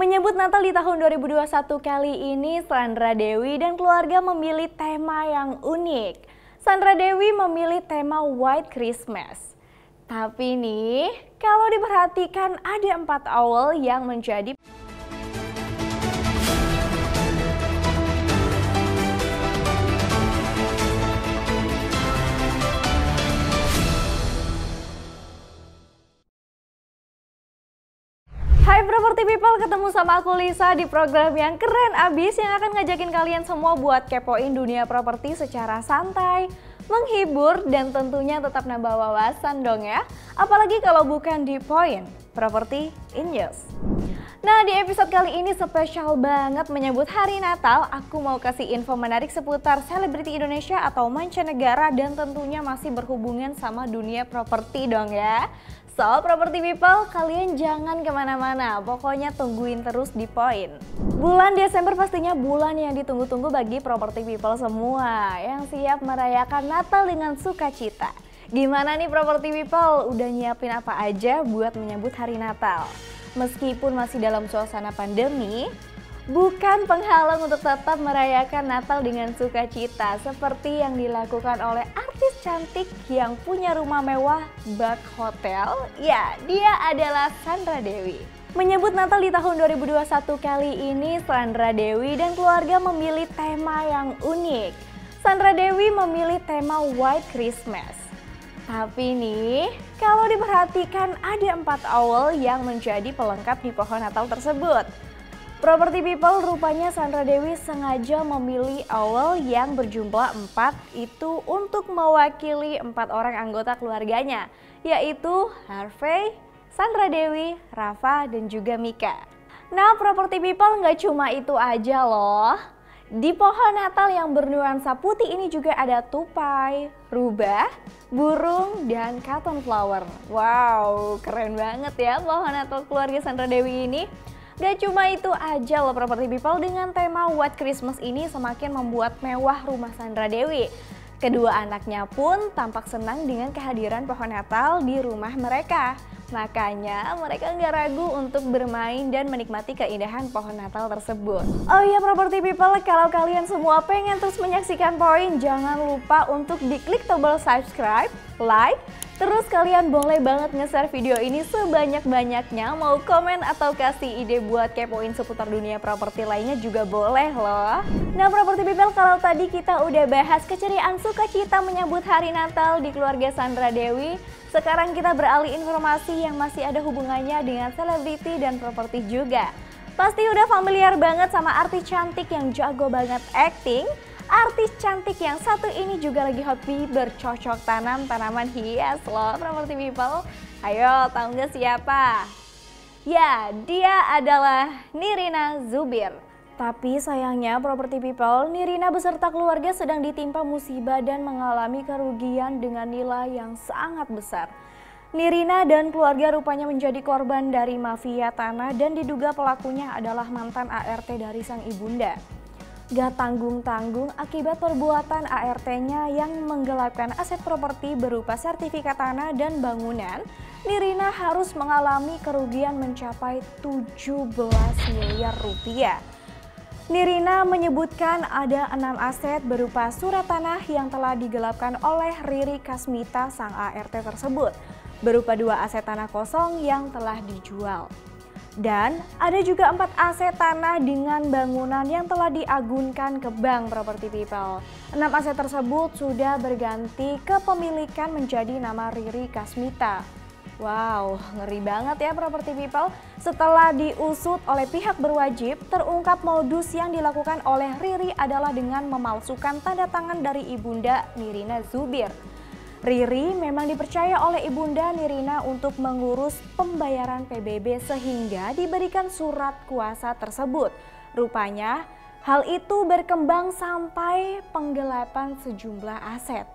Menyambut Natal di tahun 2021 kali ini, Sandra Dewi dan keluarga memilih tema yang unik. Sandra Dewi memilih tema White Christmas. Tapi nih, kalau diperhatikan ada 4 awal yang menjadi Hai Property People, ketemu sama aku Lisa di program yang keren abis yang akan ngajakin kalian semua buat kepoin dunia properti secara santai, menghibur, dan tentunya tetap nambah wawasan dong ya. Apalagi kalau bukan di Poin Property in News. Nah, di episode kali ini spesial banget menyambut hari Natal. Aku mau kasih info menarik seputar selebriti Indonesia atau mancanegara dan tentunya masih berhubungan sama dunia properti dong ya. So, Property People, kalian jangan kemana-mana, pokoknya tungguin terus di Poin. Bulan Desember pastinya bulan yang ditunggu-tunggu bagi Property People semua yang siap merayakan Natal dengan sukacita. Gimana nih Property People, udah nyiapin apa aja buat menyambut hari Natal? Meskipun masih dalam suasana pandemi, bukan penghalang untuk tetap merayakan Natal dengan sukacita seperti yang dilakukan oleh artis cantik yang punya rumah mewah bak hotel. Ya, dia adalah Sandra Dewi. Menyambut Natal di tahun 2021 kali ini, Sandra Dewi dan keluarga memilih tema yang unik. Sandra Dewi memilih tema White Christmas. Tapi nih, kalau diperhatikan ada 4 awal yang menjadi pelengkap di pohon Natal tersebut. Property People, rupanya Sandra Dewi sengaja memilih owl yang berjumlah 4 itu untuk mewakili 4 orang anggota keluarganya, yaitu Harvey, Sandra Dewi, Rafa, dan juga Mika. Nah, Property People, nggak cuma itu aja loh. Di pohon Natal yang bernuansa putih ini juga ada tupai, rubah, burung, dan cotton flower. Wow, keren banget ya pohon Natal keluarga Sandra Dewi ini. Gak cuma itu aja loh Property People, dengan tema White Christmas ini semakin membuat mewah rumah Sandra Dewi. Kedua anaknya pun tampak senang dengan kehadiran pohon Natal di rumah mereka. Makanya mereka nggak ragu untuk bermain dan menikmati keindahan pohon Natal tersebut. Oh iya Property People, kalau kalian semua pengen terus menyaksikan Poin, jangan lupa untuk diklik tombol subscribe, like, terus kalian boleh banget nge-share video ini sebanyak-banyaknya, mau komen atau kasih ide buat kepoin seputar dunia properti lainnya juga boleh loh. Nah Property People, kalau tadi kita udah bahas keceriaan sukacita menyambut hari Natal di keluarga Sandra Dewi, sekarang kita beralih informasi yang masih ada hubungannya dengan selebriti dan properti juga. Pasti udah familiar banget sama artis cantik yang jago banget acting. Artis cantik yang satu ini juga lagi hobi bercocok tanam tanaman hias loh Property People. Ayo, tahu nggak siapa? Ya, dia adalah Nirina Zubir. Tapi sayangnya Property People, Nirina beserta keluarga sedang ditimpa musibah dan mengalami kerugian dengan nilai yang sangat besar. Nirina dan keluarga rupanya menjadi korban dari mafia tanah dan diduga pelakunya adalah mantan ART dari sang ibunda. Gak tanggung-tanggung akibat perbuatan ART-nya yang menggelapkan aset properti berupa sertifikat tanah dan bangunan, Nirina harus mengalami kerugian mencapai 17 miliar rupiah. Nirina menyebutkan ada 6 aset berupa surat tanah yang telah digelapkan oleh Riri Kasmita sang ART tersebut, berupa 2 aset tanah kosong yang telah dijual. Dan ada juga 4 aset tanah dengan bangunan yang telah diagunkan ke bank Property People. 6 aset tersebut sudah berganti kepemilikan menjadi nama Riri Kasmita. Wow, ngeri banget ya Property People. Setelah diusut oleh pihak berwajib, terungkap modus yang dilakukan oleh Riri adalah dengan memalsukan tanda tangan dari ibunda Nirina Zubir. Riri memang dipercaya oleh ibunda Nirina untuk mengurus pembayaran PBB sehingga diberikan surat kuasa tersebut. Rupanya hal itu berkembang sampai penggelapan sejumlah aset.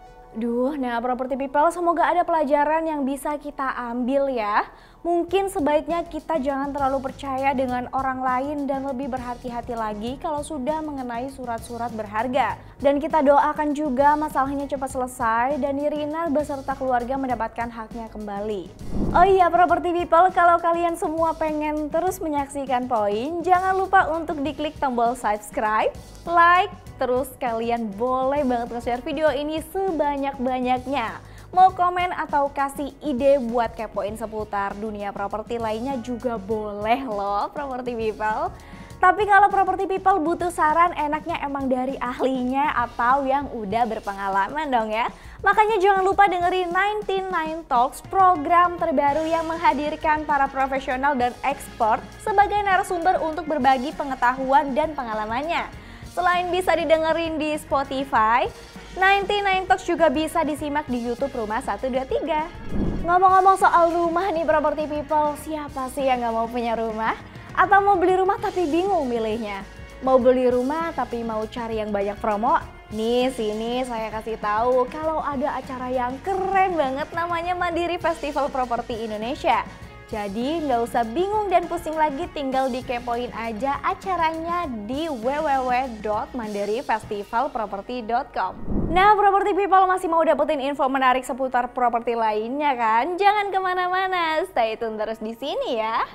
Nah Property People, semoga ada pelajaran yang bisa kita ambil ya. Mungkin sebaiknya kita jangan terlalu percaya dengan orang lain dan lebih berhati-hati lagi kalau sudah mengenai surat-surat berharga. Dan kita doakan juga masalahnya cepat selesai dan Nirina beserta keluarga mendapatkan haknya kembali. Oh iya property people, kalau kalian semua pengen terus menyaksikan Poin, jangan lupa untuk diklik tombol subscribe, like, terus kalian boleh banget nge-share video ini sebanyak-banyaknya. Mau komen atau kasih ide buat kepoin seputar dunia properti lainnya juga boleh loh property people. Tapi kalau property people butuh saran, enaknya emang dari ahlinya atau yang udah berpengalaman dong ya. Makanya jangan lupa dengerin 99 Talks, program terbaru yang menghadirkan para profesional dan expert sebagai narasumber untuk berbagi pengetahuan dan pengalamannya. Selain bisa didengerin di Spotify, 99 Talks juga bisa disimak di YouTube Rumah 123. Ngomong-ngomong soal rumah nih property people, siapa sih yang gak mau punya rumah? Atau mau beli rumah tapi bingung milihnya? Mau beli rumah tapi mau cari yang banyak promo? Nih sini saya kasih tahu kalau ada acara yang keren banget namanya Mandiri Festival Properti Indonesia. Jadi nggak usah bingung dan pusing lagi, tinggal dikepoin aja acaranya di www.mandirifestivalproperty.com. Nah property people, masih mau dapetin info menarik seputar properti lainnya kan? Jangan kemana-mana, stay tune terus di sini ya.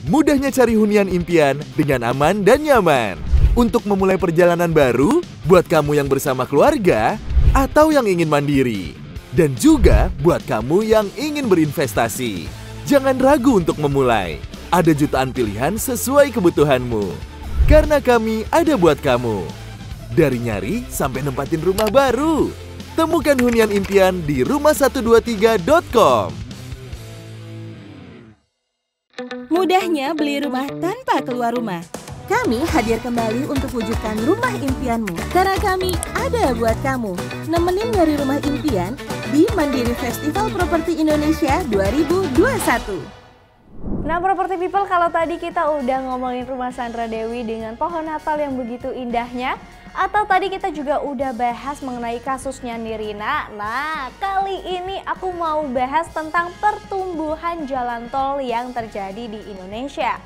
Mudahnya cari hunian impian dengan aman dan nyaman. Untuk memulai perjalanan baru, buat kamu yang bersama keluarga atau yang ingin mandiri. Dan juga buat kamu yang ingin berinvestasi. Jangan ragu untuk memulai. Ada jutaan pilihan sesuai kebutuhanmu. Karena kami ada buat kamu. Dari nyari sampai nempatin rumah baru. Temukan hunian impian di rumah123.com. Mudahnya beli rumah tanpa keluar rumah. Kami hadir kembali untuk wujudkan rumah impianmu. Karena kami ada buat kamu. Nemenin nyari rumah impian di Mandiri Festival Properti Indonesia 2021. Nah property people, kalau tadi kita udah ngomongin rumah Sandra Dewi dengan pohon Natal yang begitu indahnya, atau tadi kita juga udah bahas mengenai kasusnya Nirina. Nah kali ini aku mau bahas tentang pertumbuhan jalan tol yang terjadi di Indonesia.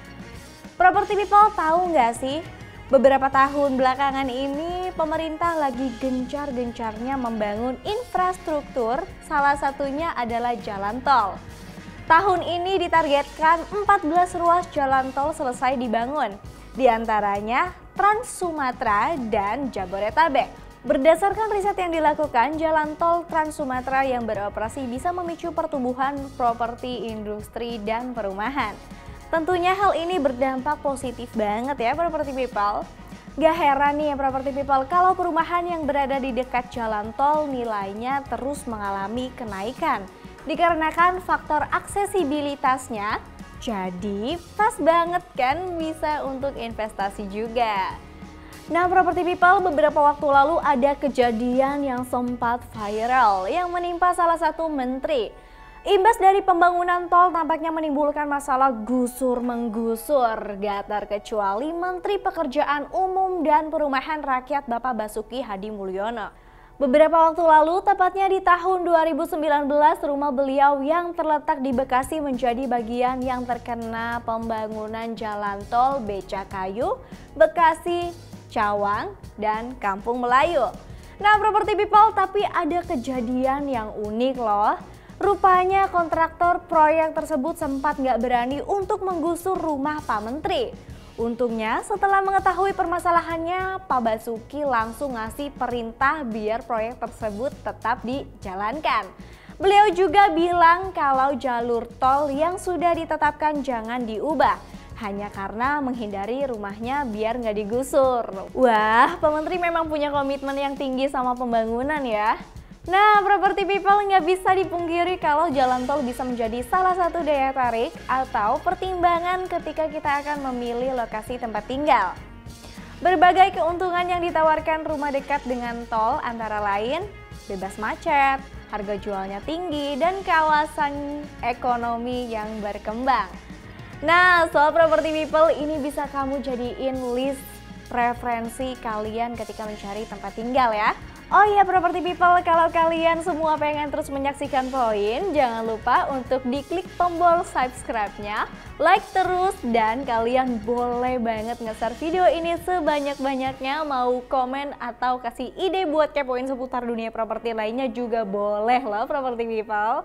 Property people, tahu nggak sih? Beberapa tahun belakangan ini pemerintah lagi gencar-gencarnya membangun infrastruktur, salah satunya adalah jalan tol. Tahun ini ditargetkan 14 ruas jalan tol selesai dibangun, diantaranya Trans Sumatera dan Jabodetabek. Berdasarkan riset yang dilakukan, jalan tol Trans Sumatera yang beroperasi bisa memicu pertumbuhan properti, industri, dan perumahan. Tentunya hal ini berdampak positif banget ya property people. Gak heran nih ya property people kalau perumahan yang berada di dekat jalan tol nilainya terus mengalami kenaikan. Dikarenakan faktor aksesibilitasnya, jadi pas banget kan bisa untuk investasi juga. Nah property people, beberapa waktu lalu ada kejadian yang sempat viral yang menimpa salah satu menteri. Imbas dari pembangunan tol tampaknya menimbulkan masalah gusur-menggusur, gak terkecuali Menteri Pekerjaan Umum dan Perumahan Rakyat Bapak Basuki Hadi Mulyono. Beberapa waktu lalu, tepatnya di tahun 2019, rumah beliau yang terletak di Bekasi menjadi bagian yang terkena pembangunan jalan tol Becakayu, Bekasi, Cawang, dan Kampung Melayu. Nah property people, tapi ada kejadian yang unik loh. Rupanya kontraktor proyek tersebut sempat nggak berani untuk menggusur rumah Pak Menteri. Untungnya setelah mengetahui permasalahannya, Pak Basuki langsung ngasih perintah biar proyek tersebut tetap dijalankan. Beliau juga bilang kalau jalur tol yang sudah ditetapkan jangan diubah, hanya karena menghindari rumahnya biar nggak digusur. Wah, Pak Menteri memang punya komitmen yang tinggi sama pembangunan ya. Nah, property people, nggak bisa dipungkiri kalau jalan tol bisa menjadi salah satu daya tarik atau pertimbangan ketika kita akan memilih lokasi tempat tinggal. Berbagai keuntungan yang ditawarkan rumah dekat dengan tol antara lain bebas macet, harga jualnya tinggi, dan kawasan ekonomi yang berkembang. Nah, soal property people, ini bisa kamu jadiin list referensi kalian ketika mencari tempat tinggal ya. Oh iya Property People, kalau kalian semua pengen terus menyaksikan Poin, jangan lupa untuk diklik tombol subscribe-nya, like terus, dan kalian boleh banget nge-share video ini sebanyak-banyaknya, mau komen atau kasih ide buat kepoin seputar dunia properti lainnya juga boleh loh Property People.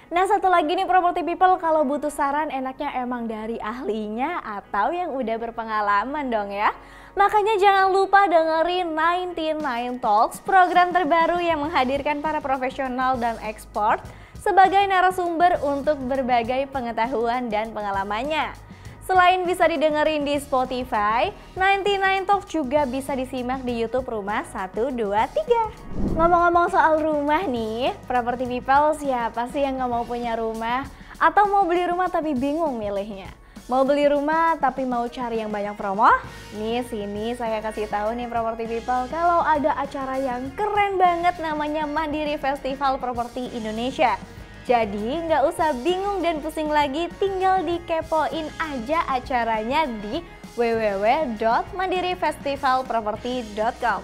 Nah satu lagi nih Property People, kalau butuh saran enaknya emang dari ahlinya atau yang udah berpengalaman dong ya. Makanya jangan lupa dengerin 99 Talks, program terbaru yang menghadirkan para profesional dan ekspor sebagai narasumber untuk berbagai pengetahuan dan pengalamannya. Selain bisa didengerin di Spotify, 99 Talks juga bisa disimak di YouTube Rumah 123. Ngomong-ngomong soal rumah nih, Property People, siapa sih yang gak mau punya rumah? Atau mau beli rumah tapi bingung milihnya? Mau beli rumah tapi mau cari yang banyak promo? Nih sini saya kasih tahu nih Property People, kalau ada acara yang keren banget namanya Mandiri Festival Properti Indonesia. Jadi nggak usah bingung dan pusing lagi, tinggal dikepoin aja acaranya di www.mandirifestivalproperty.com.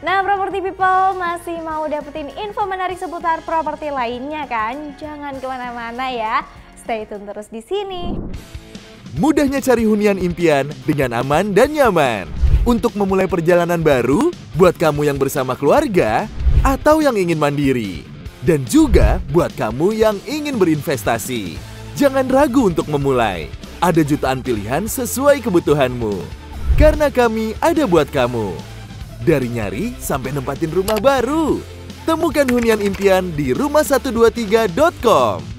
Nah Property People, masih mau dapetin info menarik seputar properti lainnya kan? Jangan kemana-mana ya, stay tune terus di sini. Mudahnya cari hunian impian dengan aman dan nyaman. Untuk memulai perjalanan baru, buat kamu yang bersama keluarga atau yang ingin mandiri. Dan juga buat kamu yang ingin berinvestasi. Jangan ragu untuk memulai. Ada jutaan pilihan sesuai kebutuhanmu. Karena kami ada buat kamu. Dari nyari sampai nempatin rumah baru. Temukan hunian impian di rumah123.com.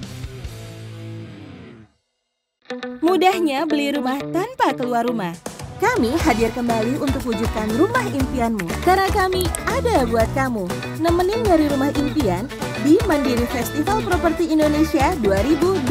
Mudahnya beli rumah tanpa keluar rumah. Kami hadir kembali untuk wujudkan rumah impianmu. Karena kami ada buat kamu. Nemenin nyari rumah impian di Mandiri Festival Properti Indonesia 2021.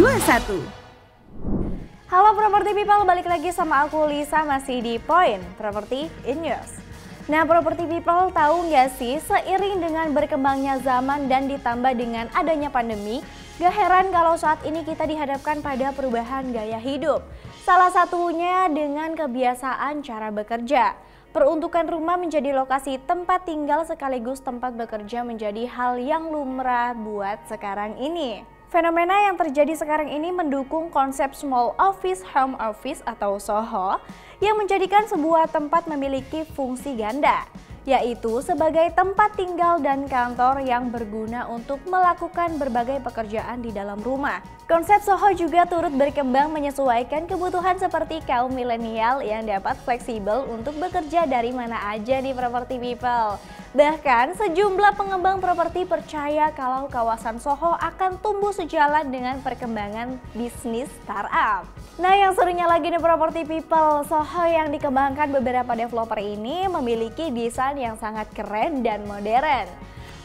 Halo Property People, balik lagi sama aku Lisa, masih di Poin Property in News. Nah Property People, tahu nggak sih, seiring dengan berkembangnya zaman dan ditambah dengan adanya pandemi, gak heran kalau saat ini kita dihadapkan pada perubahan gaya hidup. Salah satunya dengan kebiasaan cara bekerja. Peruntukan rumah menjadi lokasi tempat tinggal sekaligus tempat bekerja menjadi hal yang lumrah buat sekarang ini. Fenomena yang terjadi sekarang ini mendukung konsep small office, home office atau SOHO yang menjadikan sebuah tempat memiliki fungsi ganda, yaitu sebagai tempat tinggal dan kantor yang berguna untuk melakukan berbagai pekerjaan di dalam rumah. Konsep SOHO juga turut berkembang menyesuaikan kebutuhan seperti kaum milenial yang dapat fleksibel untuk bekerja dari mana aja di Property People. Bahkan sejumlah pengembang properti percaya kalau kawasan SOHO akan tumbuh sejalan dengan perkembangan bisnis startup. Nah yang serunya lagi nih Property People, SOHO yang dikembangkan beberapa developer ini memiliki desain yang sangat keren dan modern.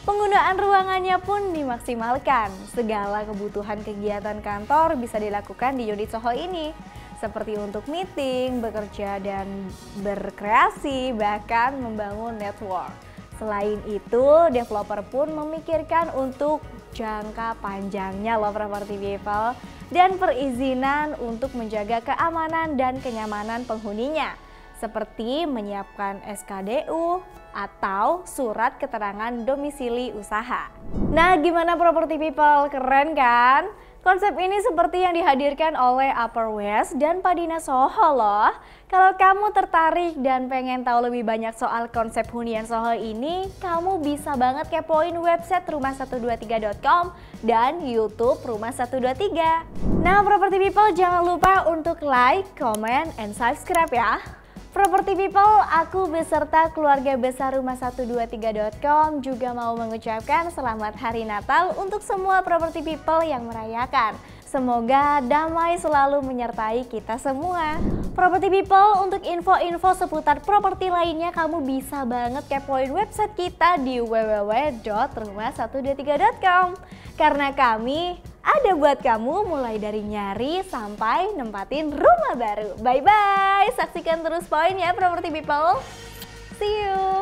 Penggunaan ruangannya pun dimaksimalkan. Segala kebutuhan kegiatan kantor bisa dilakukan di unit SOHO ini. Seperti untuk meeting, bekerja dan berkreasi, bahkan membangun network. Selain itu, developer pun memikirkan untuk jangka panjangnya loh Property People. Dan perizinan untuk menjaga keamanan dan kenyamanan penghuninya. Seperti menyiapkan SKDU atau surat keterangan domisili usaha. Nah gimana Property People, keren kan? Konsep ini seperti yang dihadirkan oleh Upper West dan Padina SOHO loh. Kalau kamu tertarik dan pengen tahu lebih banyak soal konsep hunian SOHO ini, kamu bisa banget kepoin website rumah123.com dan YouTube Rumah 123. Nah Property People, jangan lupa untuk like, comment, and subscribe ya. Property People, aku beserta keluarga besar rumah123.com juga mau mengucapkan selamat Hari Natal untuk semua Property People yang merayakan. Semoga damai selalu menyertai kita semua. Property People, untuk info-info seputar properti lainnya kamu bisa banget kepoin website kita di www.rumah123.com. Karena kami ada buat kamu mulai dari nyari sampai nempatin rumah baru. Bye-bye, saksikan terus Poin ya Property People. See you.